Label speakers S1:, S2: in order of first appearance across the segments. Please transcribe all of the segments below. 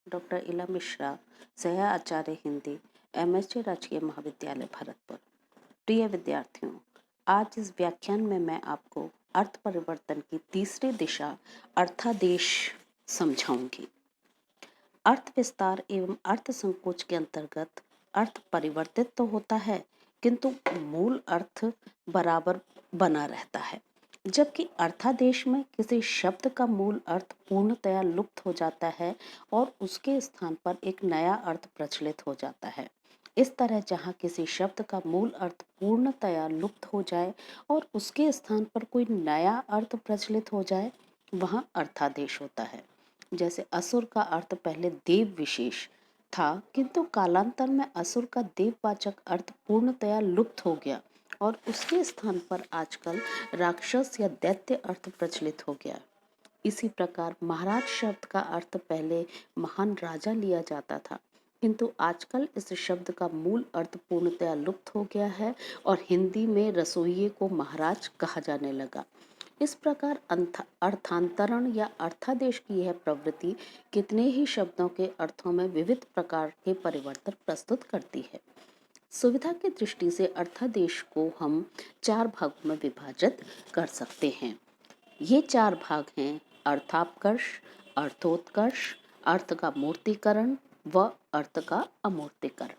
S1: Doctor इला मिश्रा, सह आचार्य Hindi, MST राजकीय महाविद्यालय भरतपुर। प्रिय विद्यार्थियों, आज इस व्याख्यान में मैं आपको अर्थ परिवर्तन की तीसरी दिशा अर्थादेश समझाऊंगी। अर्थ विस्तार एवं अर्थ संकोच के अंतर्गत अर्थ परिवर्तित तो होता है, किंतु मूल अर्थ बराबर बना रहता है। जबकि अर्थादेश में किसी शब्द का मूल अर्थ पूर्णतया लुप्त हो जाता है और उसके स्थान पर एक नया अर्थ प्रचलित हो जाता है। इस तरह जहाँ किसी शब्द का मूल अर्थ पूर्णतया लुप्त हो जाए और उसके स्थान पर कोई नया अर्थ प्रचलित हो जाए, वहाँ अर्थादेश होता है। जैसे असुर का अर्थ पहले देव विशेष था, किंतु कालांतर में असुर का देववाचक अर्थ पूर्णतया लुप्त हो गया और उसके स्थान पर आजकल राक्षस या दैत्य अर्थ प्रचलित हो गया। इसी प्रकार महाराज शब्द का अर्थ पहले महान राजा लिया जाता था, किंतु आजकल इस शब्द का मूल अर्थ पूर्णतया लुप्त हो गया है और हिंदी में रसोइये को महाराज कहा जाने लगा। इस प्रकार अर्थांतरण या अर्थादेश की यह प्रवृत्ति कितने ही शब्दों के अर्थों में विविध प्रकार के परिवर्तन प्रस्तुत करती है। सुविधा की दृष्टि से अर्थादेश को हम 4 भागों में विभाजित कर सकते हैं। ये 4 भाग हैं अर्थापकर्ष, अर्थोत्कर्ष, अर्थ का मूर्तीकरण व अर्थ का अमूर्तीकरण।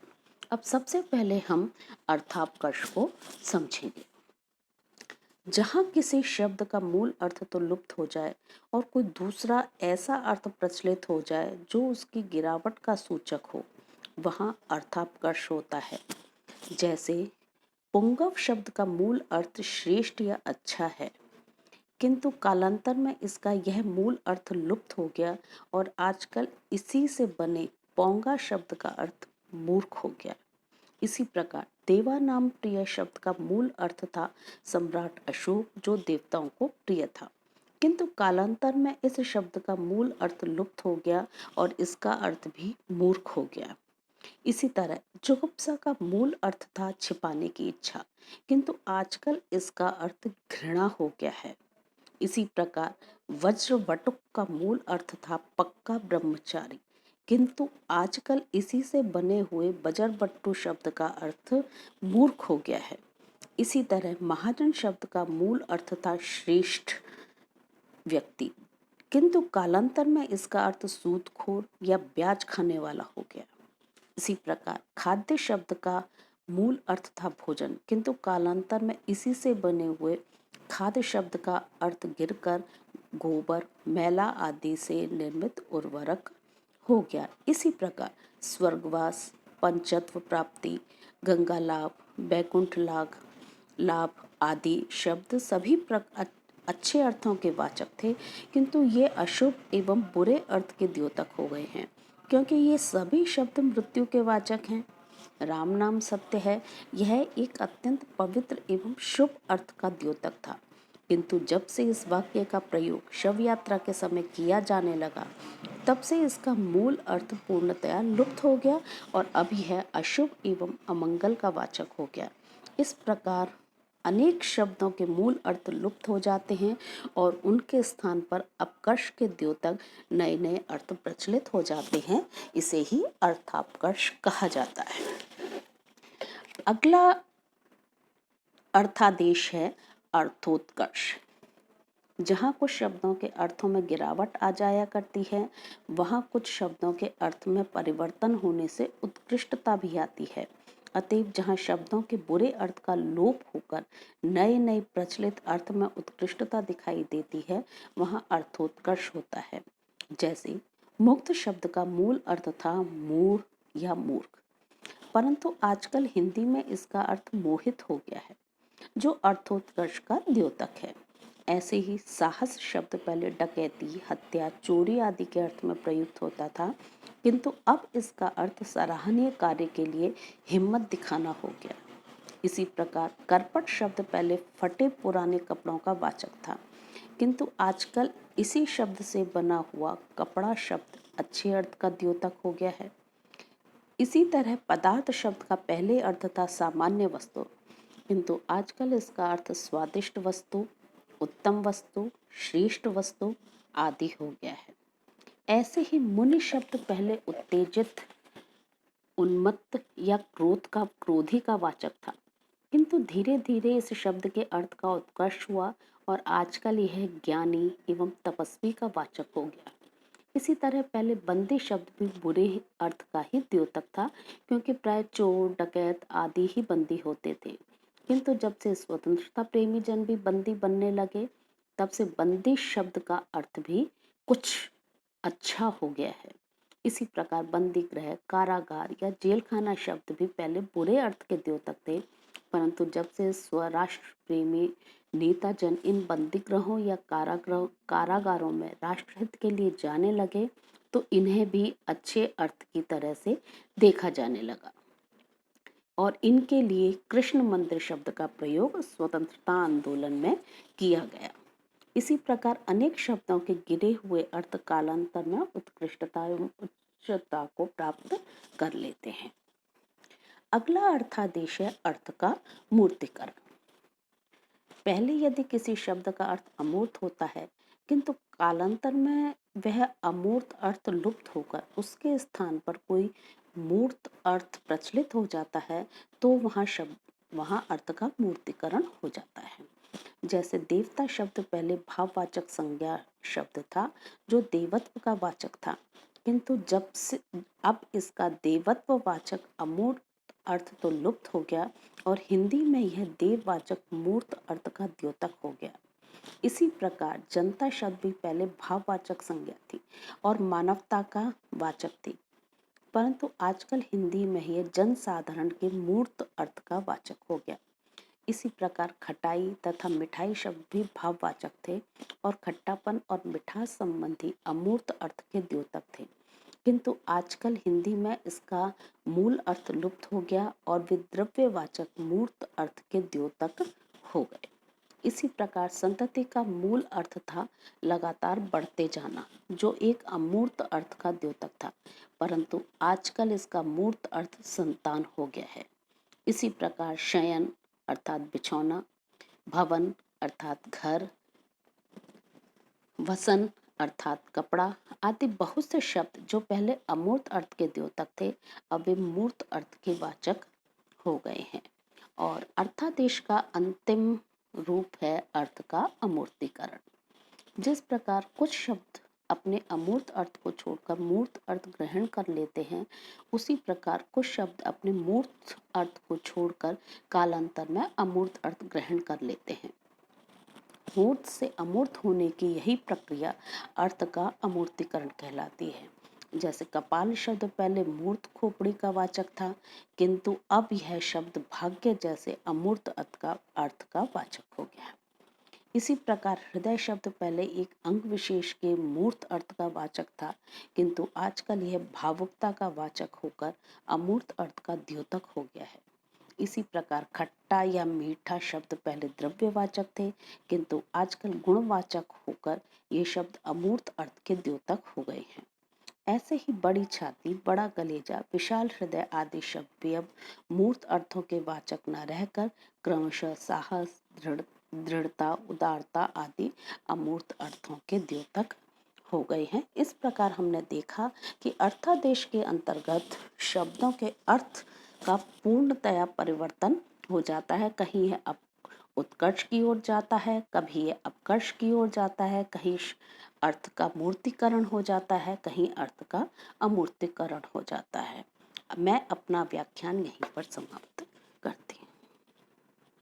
S1: अब सबसे पहले हम अर्थापकर्ष को समझेंगे। जहाँ किसी शब्द का मूल अर्थ तो लुप्त हो जाए और कोई दूसरा ऐसा अर्थ प्रचलित हो जाए जो उसकी गिरावट का सूचक हो, वहाँ अर्थापकर्ष होता है। जैसे पुंगव शब्द का मूल अर्थ श्रेष्ठ या अच्छा है, किंतु कालांतर में इसका यह मूल अर्थ लुप्त हो गया और आजकल इसी से बने पोंगा शब्द का अर्थ मूर्ख हो गया। इसी प्रकार देवा नाम प्रिय शब्द का मूल अर्थ था सम्राट अशोक, जो देवताओं को प्रिय था, किंतु कालांतर में इस शब्द का मूल अर्थ लुप्त हो गया और इसका अर्थ भी मूर्ख हो गया। इसी तरह जुगुप्सा का मूल अर्थ था छिपाने की इच्छा, किंतु आजकल इसका अर्थ घृणा हो गया है। इसी प्रकार वज्रवटुक का मूल अर्थ था पक्का ब्रह्मचारी, किंतु आजकल इसी से बने हुए बजरबट्टू शब्द का अर्थ मूर्ख हो गया है। इसी तरह महाजन शब्द का मूल अर्थ था श्रेष्ठ व्यक्ति, किंतु कालांतर में इसका अर्थ सूदखोर या ब्याज खाने वाला हो गया। इसी प्रकार खाद्य शब्द का मूल अर्थ था भोजन, किंतु कालांतर में इसी से बने हुए खाद्य शब्द का अर्थ गिरकर गोबर, मैला आदि से निर्मित उर्वरक हो गया। इसी प्रकार स्वर्गवास, पंचत्व प्राप्ति, गंगा लाभ, बैकुंठ लाभ आदि शब्द सभी अच्छे अर्थों के वाचक थे, किंतु ये अशुभ एवं बुरे अर्थ के द्योतक हो गए हैं, क्योंकि ये सभी शब्द मृत्यु के वाचक हैं। राम नाम सत्य है, यह एक अत्यंत पवित्र एवं शुभ अर्थ का द्योतक था, किंतु जब से इस वाक्य का प्रयोग शव यात्रा के समय किया जाने लगा, तब से इसका मूल अर्थ पूर्णतया लुप्त हो गया और अब यह अशुभ एवं अमंगल का वाचक हो गया। इस प्रकार अनेक शब्दों के मूल अर्थ लुप्त हो जाते हैं और उनके स्थान पर अपकर्ष के द्योतक नए नए अर्थ प्रचलित हो जाते हैं। इसे ही अर्थापकर्ष कहा जाता है। अगला अर्थादेश है अर्थोत्कर्ष। जहाँ कुछ शब्दों के अर्थों में गिरावट आ जाया करती है, वहाँ कुछ शब्दों के अर्थ में परिवर्तन होने से उत्कृष्टता भी आती है। अतएव जहाँ शब्दों के बुरे अर्थ का लोप होकर नए नए प्रचलित अर्थ में उत्कृष्टता दिखाई देती है, वहाँ अर्थोत्कर्ष होता है। जैसे मुक्त शब्द का मूल अर्थ था मूढ़ या मूर्ख, परंतु आजकल हिंदी में इसका अर्थ मोहित हो गया है, जो अर्थोत्कर्ष का द्योतक है। ऐसे ही साहस शब्द पहले डकैती, हत्या, चोरी आदि के अर्थ में प्रयुक्त होता था, किंतु अब इसका अर्थ सराहनीय कार्य के लिए हिम्मत दिखाना हो गया। इसी प्रकार करपट शब्द पहले फटे पुराने कपड़ों का वाचक था, किंतु आजकल इसी शब्द से बना हुआ कपड़ा शब्द अच्छे अर्थ का द्योतक हो गया है। इसी तरह पदार्थ शब्द का पहले अर्थ था सामान्य वस्तु, किंतु आजकल इसका अर्थ स्वादिष्ट वस्तु, उत्तम वस्तु, श्रेष्ठ वस्तु आदि हो गया है। ऐसे ही मुनि शब्द पहले उत्तेजित, उन्मत्त या क्रोधी का वाचक था, किंतु धीरे धीरे इस शब्द के अर्थ का उत्कर्ष हुआ और आजकल यह ज्ञानी एवं तपस्वी का वाचक हो गया। इसी तरह पहले बंदी शब्द भी बुरे अर्थ का ही द्योतक था, क्योंकि प्राय चोर डकैत आदि ही बंदी होते थे। किंतु जब से स्वतंत्रता प्रेमी जन भी बंदी बनने लगे, तब से बंदी शब्द का अर्थ भी कुछ अच्छा हो गया है। इसी प्रकार बंदी गृह, कारागार या जेल खाना शब्द भी पहले बुरे अर्थ के द्योतक थे, परंतु जब से स्वराष्ट्र प्रेमी नेता जन इन बंदी गृहों या कारागारों में राष्ट्रहित के लिए जाने लगे, तो इन्हें भी अच्छे अर्थ की तरह से देखा जाने लगा और इनके लिए कृष्ण मंदिर शब्द का प्रयोग स्वतंत्रता आंदोलन में किया गया। इसी प्रकार अनेक शब्दों के गिरे हुए अर्थ कालांतर में उत्कृष्टता एवं उच्चता को प्राप्त कर लेते हैं। अगला अर्थादेश है अर्थ का मूर्तिकरण। पहले यदि किसी शब्द का अर्थ अमूर्त होता है, किंतु कालांतर में वह अमूर्त अर्थ लुप्त होकर उसके स्थान पर कोई मूर्त अर्थ प्रचलित हो जाता है, तो वहाँ अर्थ का मूर्तिकरण हो जाता है। जैसे देवता शब्द पहले भाववाचक संज्ञा शब्द था, जो देवत्व का वाचक था, किंतु जब से अब इसका देवत्व वाचक अमूर्त अर्थ तो लुप्त हो गया और हिंदी में यह देववाचक मूर्त अर्थ का द्योतक हो गया। इसी प्रकार जनता शब्द भी पहले भाववाचक संज्ञा थी और मानवता का वाचक थी, परंतु आजकल हिंदी में यह जनसाधारण के मूर्त अर्थ का वाचक हो गया। इसी प्रकार खटाई तथा मिठाई शब्द भी भाववाचक थे और खट्टापन और मिठास संबंधी अमूर्त अर्थ के द्योतक थे, किंतु आजकल हिंदी में इसका मूल अर्थ लुप्त हो गया और वे द्रव्यवाचक मूर्त अर्थ के द्योतक हो गए। इसी प्रकार संतति का मूल अर्थ था लगातार बढ़ते जाना, जो एक अमूर्त अर्थ का द्योतक था, परंतु आजकल इसका मूर्त अर्थ संतान हो गया है। इसी प्रकार शयन अर्थात बिछौना, भवन अर्थात घर, वसन अर्थात कपड़ा आदि बहुत से शब्द जो पहले अमूर्त अर्थ के द्योतक थे, अब वे मूर्त अर्थ के वाचक हो गए हैं। और अर्थादेश का अंतिम रूप है अर्थ का अमूर्तीकरण। जिस प्रकार कुछ शब्द अपने अमूर्त अर्थ को छोड़कर मूर्त अर्थ ग्रहण कर लेते हैं, उसी प्रकार कुछ शब्द अपने मूर्त अर्थ को छोड़कर कालांतर में अमूर्त अर्थ ग्रहण कर लेते हैं। मूर्त से अमूर्त होने की यही प्रक्रिया अर्थ का अमूर्तीकरण कहलाती है। जैसे कपाल शब्द पहले मूर्त खोपड़ी का वाचक था, किंतु अब यह शब्द भाग्य जैसे अमूर्त अर्थ का वाचक हो गया। इसी प्रकार हृदय शब्द पहले एक अंग विशेष के मूर्त अर्थ का वाचक था, किंतु आजकल यह भावुकता का वाचक होकर अमूर्त अर्थ का द्योतक हो गया है। इसी प्रकार खट्टा या मीठा शब्द पहले द्रव्यवाचक थे, किंतु आजकल गुणवाचक होकर ये शब्द अमूर्त अर्थ के द्योतक हो गए हैं। ऐसे ही बड़ी छाती, बड़ा कलेजा, विशाल हृदय आदि शब्द भी अब मूर्त अर्थों के वाचक न रहकर क्रमशः साहस, दृढ़ता, उदारता आदि अमूर्त अर्थों के द्योतक हो गए हैं। इस प्रकार हमने देखा कि अर्थादेश के अंतर्गत शब्दों के अर्थ का पूर्णतया परिवर्तन हो जाता है। कहीं यह उत्कर्ष की ओर जाता है, कभी यह अपकर्ष की ओर जाता है, कहीं अर्थ का मूर्तिकरण हो जाता है, कहीं अर्थ का अमूर्तिकरण हो जाता है। मैं अपना व्याख्यान यहीं पर समाप्त